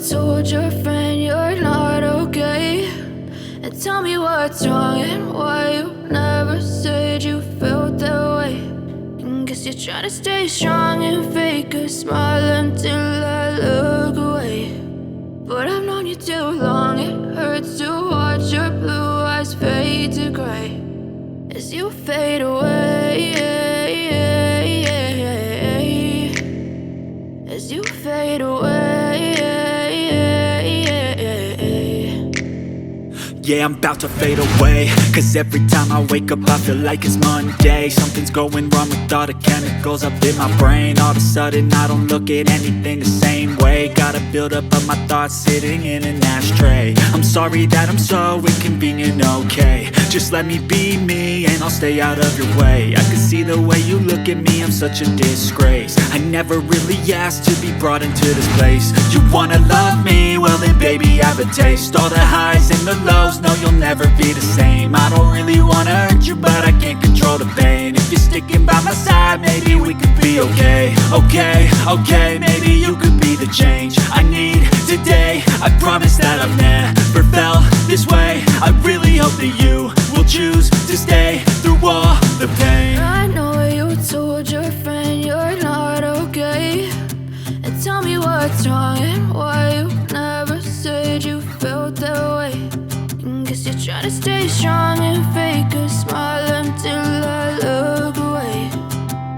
told your friend you're not okay, and tell me what's wrong and why you never said you felt that way. And guess you're trying to stay strong and fake a smile until I look away. But I've known you too long, it hurts to watch your blue eyes fade to gray as you fade away, as you fade away. Yeah, I'm about to fade away, cause every time I wake up I feel like it's Monday. Something's going wrong with all the chemicals up in my brain. All of a sudden I don't look at anything the same way. Gotta build up of my thoughts sitting in an ashtray. I'm sorry that I'm so inconvenient, okay. Just let me be me and I'll stay out of your way. I can see the way you look at me, I'm such a disgrace. I never really asked to be brought into this place. You wanna love me? Well then baby I have a taste. All the highs and the lows, no you'll never be the same. I don't really wanna hurt you but I can't control the pain. If you're sticking by my side maybe we could be okay. Okay, maybe you could be the change I need today. I promise that I've never felt this way. I really hope that you will choose to stay through all the pain. I know you told your friend you're not okay, and tell me what's wrong and why you never said you felt that way. And guess you're trying to stay strong and fake a smile until I look away.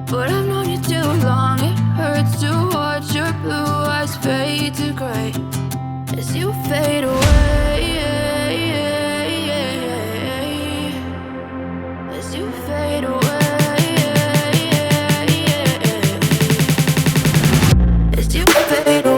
But I've known you too long, it hurts to watch your blue eyes fade to gray as you fade away, as you fade away, as you fade away.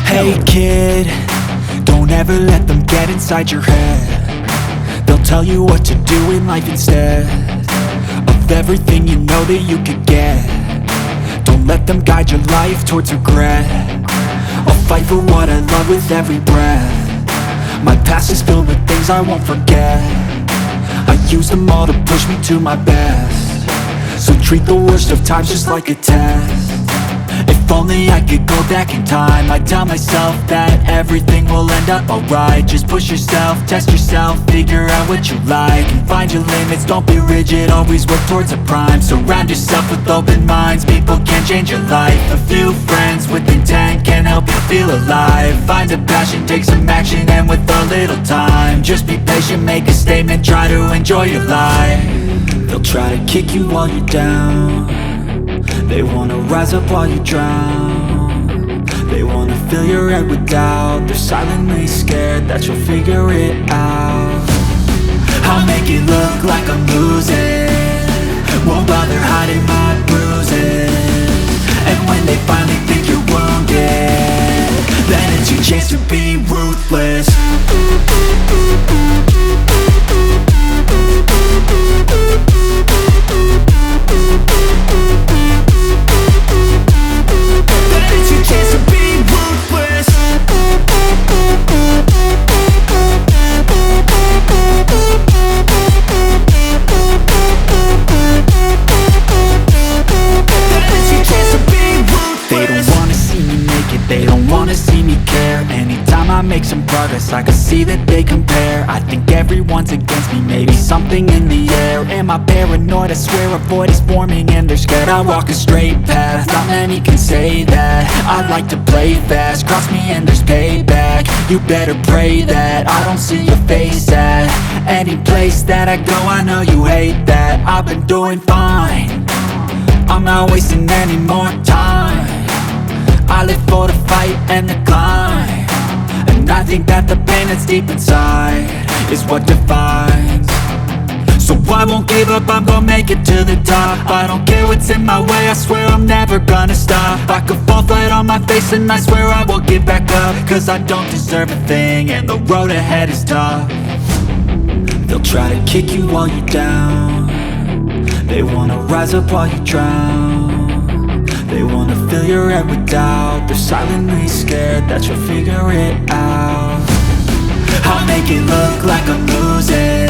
Hey kid, don't ever let them get inside your head. They'll tell you what to do in life instead of everything you know that you could get. Don't let them guide your life towards regret. I'll fight for what I love with every breath. My past is filled with things I won't forget. I use them all to push me to my best. So treat the worst of times just like a test. If only I could go back in time, I'd tell myself that everything will end up alright. Just push yourself, test yourself, figure out what you like, and find your limits, don't be rigid, always work towards a prime. Surround yourself with open minds, people can change your life. A few friends with intent can help you feel alive. Find a passion, take some action, and with a little time, just be patient, make a statement, try to enjoy your life. They'll try to kick you while you're down, they wanna rise up while you drown. They wanna fill your head with doubt, they're silently scared that you'll figure it out. I'll make it look like I'm losing, won't bother hiding my bruises. And when they finally think you're wounded, then it's your chance to be ruthless. They don't wanna see me care. Anytime I make some progress, I can see that they compare. I think everyone's against me, maybe something in the air. Am I paranoid? I swear a void is forming and they're scared. I walk a straight path, not many can say that. I like to play fast, cross me and there's payback. You better pray that I don't see your face at any place that I go. I know you hate that. I've been doing fine, I'm not wasting any more time. I live for the fight and the climb, and I think that the pain that's deep inside is what defines. So I won't give up, I'm gonna make it to the top. I don't care what's in my way, I swear I'm never gonna stop. I could fall flat on my face and I swear I will get back up, cause I don't deserve a thing and the road ahead is tough. They'll try to kick you while you're down, they wanna rise up while you drown. They wanna fill your head with doubt, they're silently scared that you'll figure it out. I'll make it look like I'm losing,